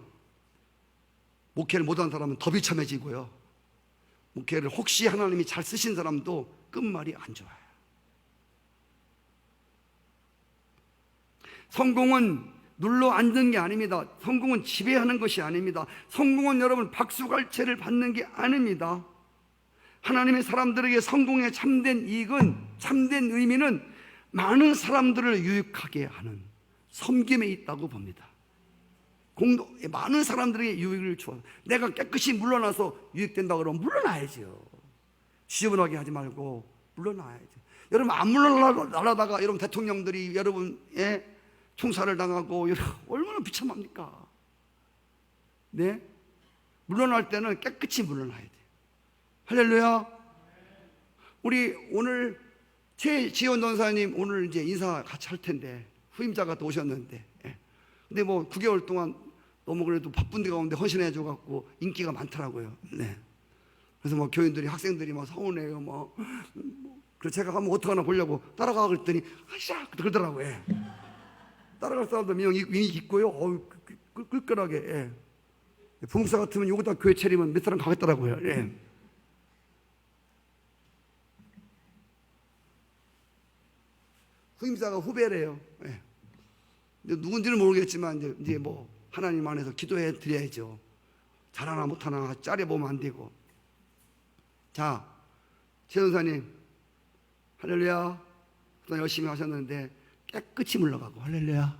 목회를 못한 사람은 더 비참해지고요, 목회를 혹시 하나님이 잘 쓰신 사람도 끝말이 안 좋아요. 성공은 눌러 앉는 게 아닙니다. 성공은 지배하는 것이 아닙니다. 성공은 여러분 박수갈채를 받는 게 아닙니다. 하나님의 사람들에게 성공의 참된 이익은, 참된 의미는 많은 사람들을 유익하게 하는 섬김에 있다고 봅니다. 많은 사람들에게 유익을 줘. 내가 깨끗이 물러나서 유익된다 그러면 물러나야죠. 지저분하게 하지 말고 물러나야죠. 여러분, 안 물러나다가 여러분 대통령들이 여러분의 총살을 당하고, 얼마나 비참합니까? 네? 물러날 때는 깨끗이 물러나야 돼요. 할렐루야. 우리 오늘 최지원 전사님 오늘 이제 인사 같이 할 텐데, 후임자가 또 오셨는데, 근데 뭐 9개월 동안 너무 그래도 바쁜 데 가운데 헌신해줘갖고 인기가 많더라고요. 네. 그래서 뭐 교인들이, 학생들이 막 서운해요. 그래서 제가 한번 어떡하나 보려고 따라가 그랬더니 아샤 그러더라고요. 따라갈 사람도 민이 있고요. 끌끌하게. 부목사 같으면 여기다 교회 차리면 몇 사람 가겠더라고요. 후임자가 후배래요. 누군지는 모르겠지만 이제 뭐 하나님 안에서 기도해 드려야죠. 잘하나 못하나 짜려보면 안 되고. 자, 최 전사님 할렐루야. 열심히 하셨는데 깨끗이 물러가고, 할렐루야.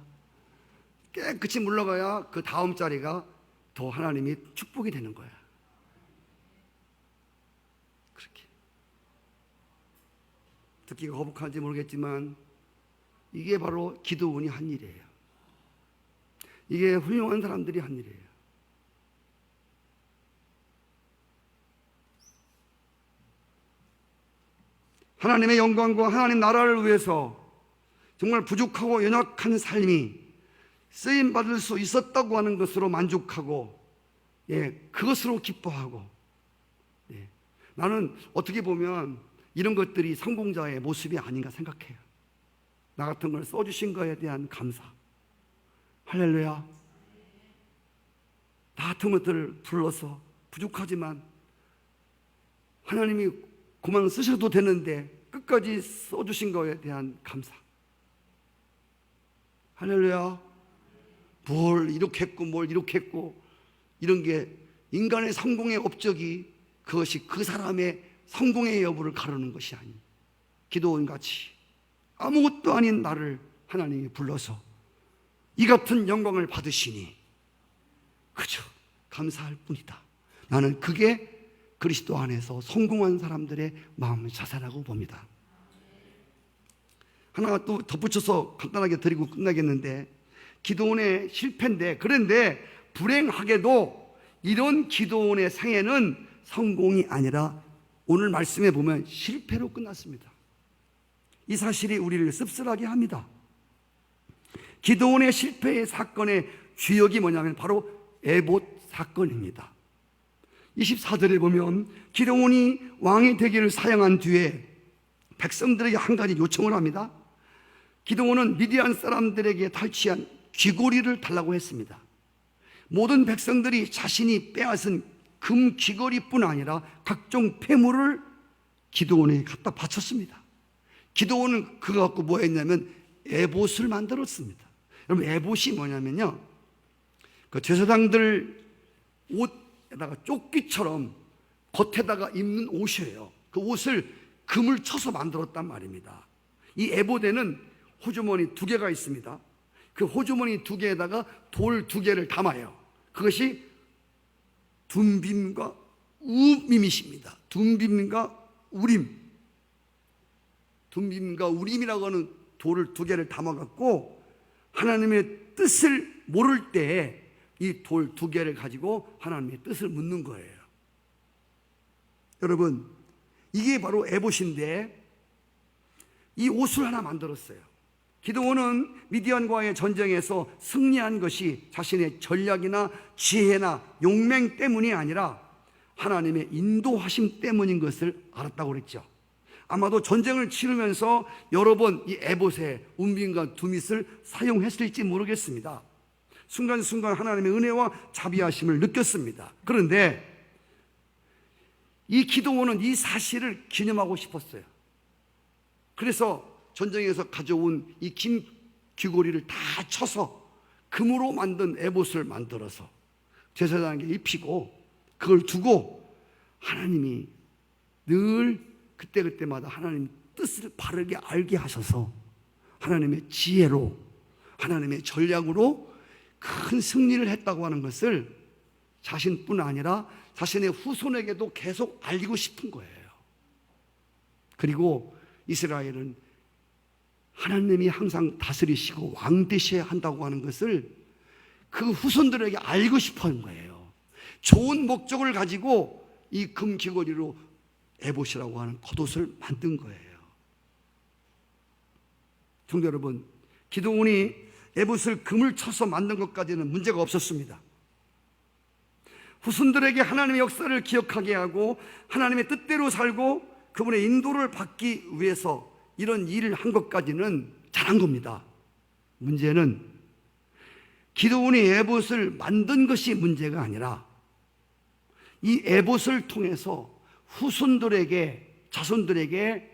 깨끗이 물러가야 그 다음 자리가 더 하나님이 축복이 되는 거야. 그렇게 듣기가 거북한지 모르겠지만 이게 바로 기도원이 한 일이에요. 이게 훌륭한 사람들이 한 일이에요. 하나님의 영광과 하나님 나라를 위해서 정말 부족하고 연약한 삶이 쓰임 받을 수 있었다고 하는 것으로 만족하고, 그것으로 기뻐하고, 나는 어떻게 보면 이런 것들이 성공자의 모습이 아닌가 생각해요. 나 같은 걸 써주신 거에 대한 감사. 할렐루야. 나 같은 것들을 불러서 부족하지만 하나님이 그만 쓰셔도 되는데 끝까지 써주신 거에 대한 감사. 할렐루야. 뭘 이렇게 했고 뭘 이렇게 했고, 이런 게 인간의 성공의 업적이 그것이 그 사람의 성공의 여부를 가르는 것이 아닌, 기도원같이 아무것도 아닌 나를 하나님이 불러서 이 같은 영광을 받으시니 그저 감사할 뿐이다. 나는 그게 그리스도 안에서 성공한 사람들의 마음의 자세라고 봅니다. 하나 또 덧붙여서 간단하게 드리고 끝나겠는데, 기도원의 실패인데, 그런데 불행하게도 이런 기도원의 생애는 성공이 아니라 오늘 말씀에 보면 실패로 끝났습니다. 이 사실이 우리를 씁쓸하게 합니다. 기도원의 실패의 사건의 주역이 뭐냐면 바로 에봇 사건입니다. 24절에 보면 기드온이 왕이 되기를 사양한 뒤에 백성들에게 한 가지 요청을 합니다. 기드온은 미디안 사람들에게 탈취한 귀고리를 달라고 했습니다. 모든 백성들이 자신이 빼앗은 금 귀걸이뿐 아니라 각종 폐물을 기드온에게 갖다 바쳤습니다. 기드온은 그거 갖고 뭐 했냐면 에봇을 만들었습니다. 여러분, 에봇이 뭐냐면요, 그 제사장들 옷에다가 조끼처럼 겉에다가 입는 옷이에요. 그 옷을 금을 쳐서 만들었단 말입니다. 이 에봇에는 호주머니 2개가 있습니다. 그 호주머니 2개에다가 돌 2개를 담아요. 그것이 둠빔과 우밈이십니다. 둠빔과 우림. 둠빔과 우림이라고 하는 돌을 2개를 담아갖고 하나님의 뜻을 모를 때에 이 돌 2개를 가지고 하나님의 뜻을 묻는 거예요. 여러분, 이게 바로 에봇인데 이 옷을 하나 만들었어요. 기드온은 미디안과의 전쟁에서 승리한 것이 자신의 전략이나 지혜나 용맹 때문이 아니라 하나님의 인도하심 때문인 것을 알았다고 그랬죠. 아마도 전쟁을 치르면서 여러 번 이 에봇의 운빔과 두밋을 사용했을지 모르겠습니다. 순간순간 하나님의 은혜와 자비하심을 느꼈습니다. 그런데 이 기드온은 이 사실을 기념하고 싶었어요. 그래서 전쟁에서 가져온 이 긴 귀고리를 다 쳐서 금으로 만든 에봇을 만들어서 제사장에게 입히고 그걸 두고 하나님이 늘 그때그때마다 하나님 뜻을 바르게 알게 하셔서 하나님의 지혜로, 하나님의 전략으로 큰 승리를 했다고 하는 것을 자신뿐 아니라 자신의 후손에게도 계속 알리고 싶은 거예요. 그리고 이스라엘은 하나님이 항상 다스리시고 왕 되셔야 한다고 하는 것을 그 후손들에게 알고 싶어 하는 거예요. 좋은 목적을 가지고 이 금 귀걸이로 에봇이라고 하는 겉옷을 만든 거예요. 성도 여러분, 기드온이 에봇을 금을 쳐서 만든 것까지는 문제가 없었습니다. 후손들에게 하나님의 역사를 기억하게 하고 하나님의 뜻대로 살고 그분의 인도를 받기 위해서 이런 일을 한 것까지는 잘한 겁니다. 문제는 기드온이 에봇을 만든 것이 문제가 아니라 이 에봇을 통해서 후손들에게, 자손들에게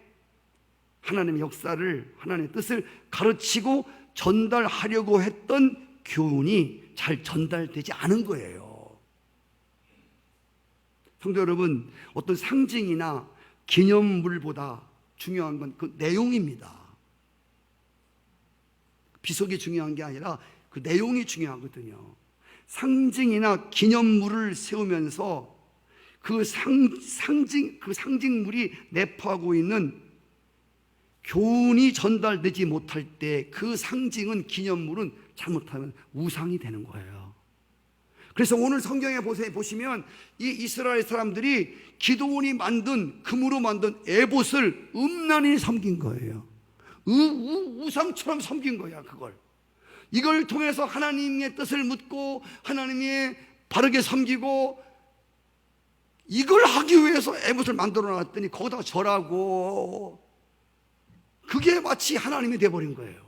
하나님의 역사를, 하나님의 뜻을 가르치고 전달하려고 했던 교훈이 잘 전달되지 않은 거예요. 성도 여러분, 어떤 상징이나 기념물보다 중요한 건 그 내용입니다. 비석이 중요한 게 아니라 그 내용이 중요하거든요. 상징이나 기념물을 세우면서 그 상징물이 내포하고 있는 교훈이 전달되지 못할 때 그 상징은, 기념물은 잘못하면 우상이 되는 거예요. 그래서 오늘 성경에 보시면 이 이스라엘 사람들이 기드온이 만든, 금으로 만든 에봇을 음란히 섬긴 거예요. 우상처럼 섬긴 거야, 그걸. 이걸 통해서 하나님의 뜻을 묻고 하나님의 바르게 섬기고, 이걸 하기 위해서 에봇을 만들어 놨더니 거기다가 절하고, 그게 마치 하나님이 되어버린 거예요.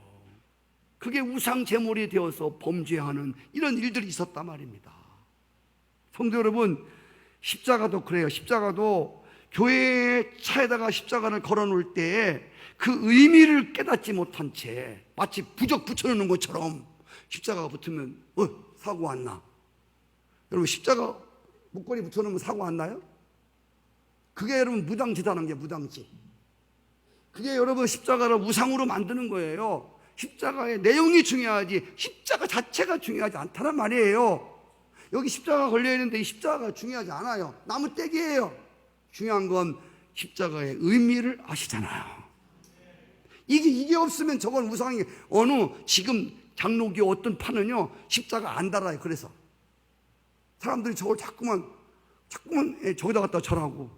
그게 우상 제물이 되어서 범죄하는 이런 일들이 있었단 말입니다. 성도 여러분, 십자가도 그래요. 십자가도 교회의 차에다가 십자가를 걸어놓을 때에 그 의미를 깨닫지 못한 채 마치 부적 붙여놓는 것처럼 십자가가 붙으면 사고 왔나? 여러분 십자가 목걸이 붙여놓으면 사고 왔나요? 그게 여러분 무당짓하는 게 무당짓. 그게 여러분 십자가를 우상으로 만드는 거예요. 십자가의 내용이 중요하지 십자가 자체가 중요하지 않다는 말이에요. 여기 십자가 걸려있는데 이 십자가가 중요하지 않아요. 나무 떼기예요. 중요한 건 십자가의 의미를 아시잖아요. 이게 없으면 저건 우상이 어느 지금 장로교 어떤 파는요 십자가 안 달아요. 그래서 사람들이 저걸 자꾸만 저기다 갖다 절하고,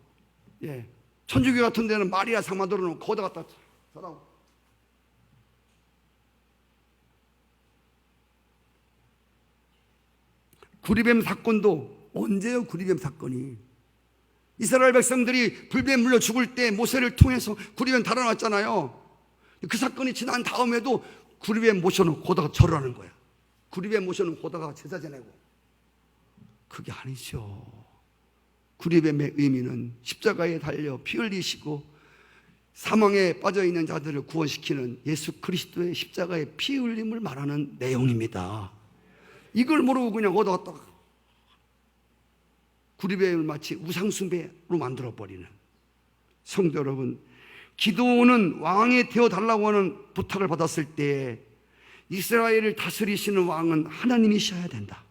천주교 같은 데는 마리아 상마 들어놓고 거기다 갖다 절하고. 구리뱀 사건도 언제요? 구리뱀 사건이 이스라엘 백성들이 불뱀 물려 죽을 때 모세를 통해서 구리뱀 달아놨잖아요. 그 사건이 지난 다음에도 구리뱀 모셔놓고 거기다가 절을 하는 거야. 구리뱀 모셔놓고 거기다가 제사 지내고. 그게 아니죠. 구리뱀의 의미는 십자가에 달려 피 흘리시고 사망에 빠져있는 자들을 구원시키는 예수 그리스도의 십자가의 피 흘림을 말하는 내용입니다. 이걸 모르고 그냥 얻어갔다가 구리뱀을 마치 우상숭배로 만들어버리는 성도 여러분, 기드온은 왕이 되어달라고 하는 부탁을 받았을 때 이스라엘을 다스리시는 왕은 하나님이셔야 된다.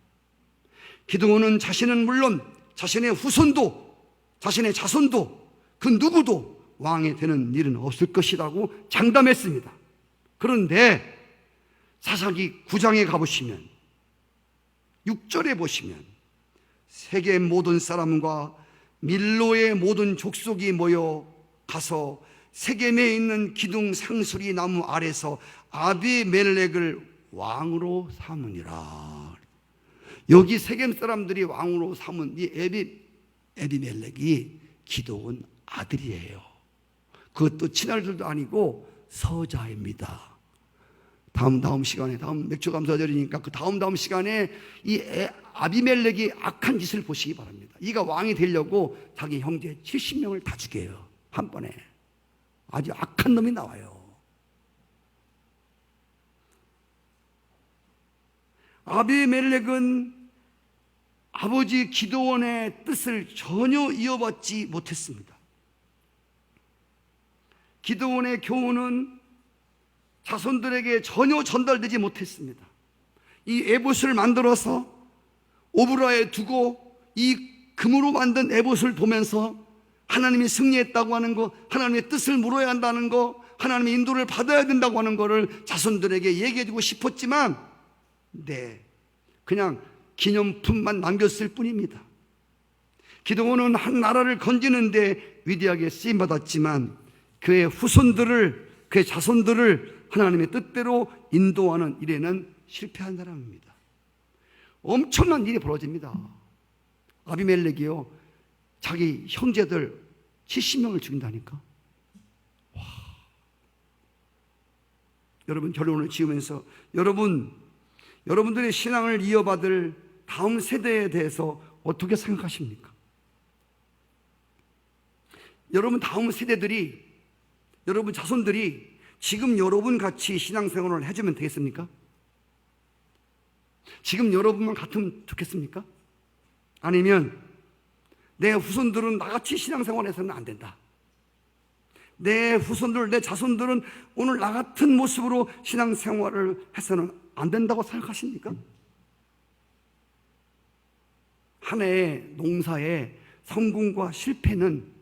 기드온은 자신은 물론 자신의 후손도 자신의 자손도 그 누구도 왕이 되는 일은 없을 것이라고 장담했습니다. 그런데 사사기 9장에 가보시면 6절에 보시면 세계 모든 사람과 밀로의 모든 족속이 모여 가서 세겜에 있는 기둥 상수리 나무 아래서 아비멜렉을 왕으로 삼으니라. 여기 세겜 사람들이 왕으로 삼은 이 에비멜렉이 기드온 아들이에요. 그것도 친아들도 아니고 서자입니다. 다음 시간에, 다음 맥주감사절이니까 그 다음 시간에 이 아비멜렉이 악한 짓을 보시기 바랍니다. 이가 왕이 되려고 자기 형제 70명을 다 죽여요. 한 번에. 아주 악한 놈이 나와요. 아비멜렉은 아버지 기드온의 뜻을 전혀 이어받지 못했습니다. 기드온의 교훈은 자손들에게 전혀 전달되지 못했습니다. 이 에봇을 만들어서 오브라에 두고 이 금으로 만든 에봇을 보면서 하나님이 승리했다고 하는 거, 하나님의 뜻을 물어야 한다는 거, 하나님의 인도를 받아야 된다고 하는 거를 자손들에게 얘기해주고 싶었지만 그냥 기념품만 남겼을 뿐입니다. 기드온은 한 나라를 건지는데 위대하게 쓰임받았지만 그의 후손들을, 그의 자손들을 하나님의 뜻대로 인도하는 일에는 실패한 사람입니다. 엄청난 일이 벌어집니다. 아비멜렉이요, 자기 형제들 70명을 죽인다니까. 와. 여러분, 결론을 지으면서 여러분들의 신앙을 이어받을 다음 세대에 대해서 어떻게 생각하십니까? 여러분 다음 세대들이, 여러분 자손들이 지금 여러분 같이 신앙생활을 해주면 되겠습니까? 지금 여러분만 같으면 좋겠습니까? 아니면 내 후손들은 나같이 신앙생활해서는 안 된다. 내 후손들, 내 자손들은 오늘 나 같은 모습으로 신앙생활을 해서는 안 된다고 생각하십니까? 한 해의 농사의 성공과 실패는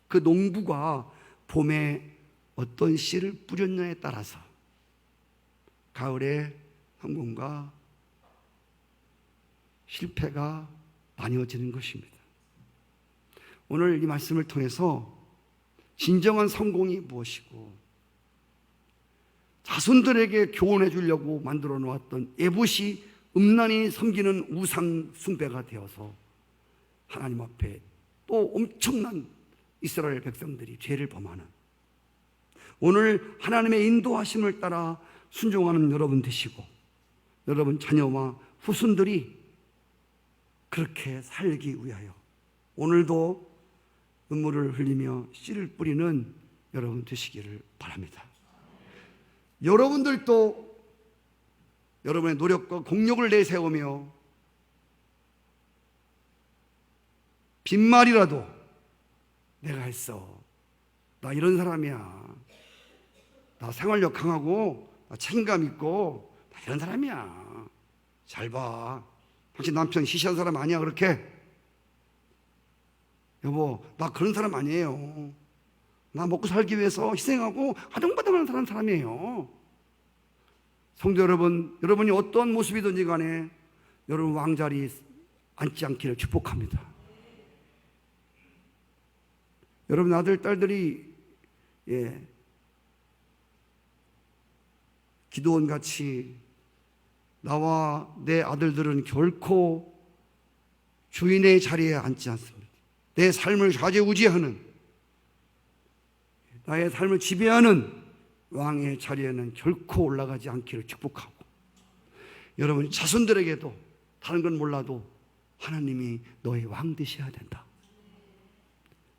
그 농부가 봄에 어떤 씨를 뿌렸냐에 따라서 가을에 성공과 실패가 나뉘어지는 것입니다. 오늘 이 말씀을 통해서 진정한 성공이 무엇이고 자손들에게 교훈해 주려고 만들어 놓았던 에봇이 음란히 섬기는 우상 숭배가 되어서 하나님 앞에 또 엄청난 이스라엘 백성들이 죄를 범하는, 오늘 하나님의 인도하심을 따라 순종하는 여러분 되시고 여러분 자녀와 후손들이 그렇게 살기 위하여 오늘도 눈물을 흘리며 씨를 뿌리는 여러분 되시기를 바랍니다. 여러분들도 여러분의 노력과 공력을 내세우며 빈말이라도 내가 했어, 나 이런 사람이야, 나 생활력 강하고 나 책임감 있고 나 이런 사람이야, 잘 봐, 당신 남편 시시한 사람 아니야 그렇게? 여보, 나 그런 사람 아니에요. 나 먹고 살기 위해서 희생하고 아등바등하는 사람이에요. 성도 여러분, 여러분이 어떤 모습이든지 간에 여러분 왕자리 앉지 않기를 축복합니다. 여러분 아들, 딸들이 기도원같이 나와 내 아들들은 결코 주인의 자리에 앉지 않습니다. 내 삶을 좌지우지하는, 나의 삶을 지배하는 왕의 자리에는 결코 올라가지 않기를 축복하고, 여러분 자손들에게도 다른 건 몰라도 하나님이 너의 왕 되셔야 된다.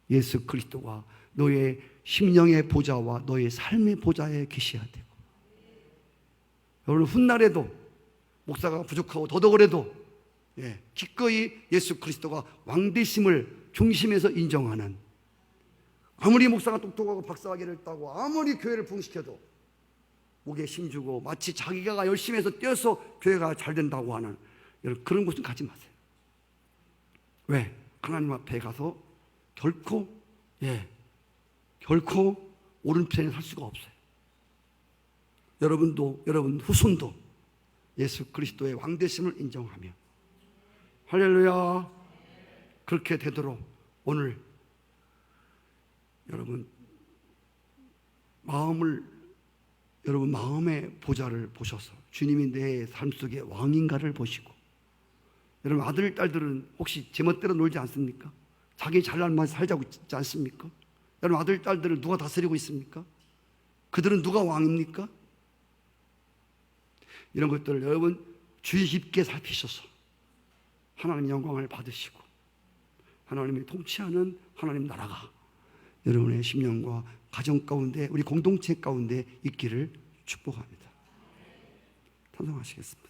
예수 그리스도가 너의 심령의 보좌와 너의 삶의 보좌에 계셔야 되고, 여러분 훗날에도 목사가 부족하고 더덕으래도 기꺼이 예수 그리스도가 왕 되심을 중심에서 인정하는, 아무리 목사가 똑똑하고 박사학위를 따고 아무리 교회를 부흥시켜도 목에 힘주고 마치 자기가 열심히 해서 뛰어서 교회가 잘 된다고 하는, 여러분 그런 곳은 가지 마세요. 왜? 하나님 앞에 가서 결코 오른편에 설 수가 없어요. 여러분도, 여러분 후손도 예수 그리스도의 왕되심을 인정하며, 할렐루야, 그렇게 되도록 오늘 여러분 마음의 보좌를 보셔서 주님이 내 삶 속에 왕인가를 보시고, 여러분 아들, 딸들은 혹시 제멋대로 놀지 않습니까? 자기 잘난 맛 살자고 있지 않습니까? 여러분 아들, 딸들을 누가 다스리고 있습니까? 그들은 누가 왕입니까? 이런 것들을 여러분 주의 깊게 살피셔서 하나님 영광을 받으시고 하나님이 통치하는 하나님 나라가 여러분의 심령과 가정 가운데, 우리 공동체 가운데 있기를 축복합니다. 찬송하시겠습니다.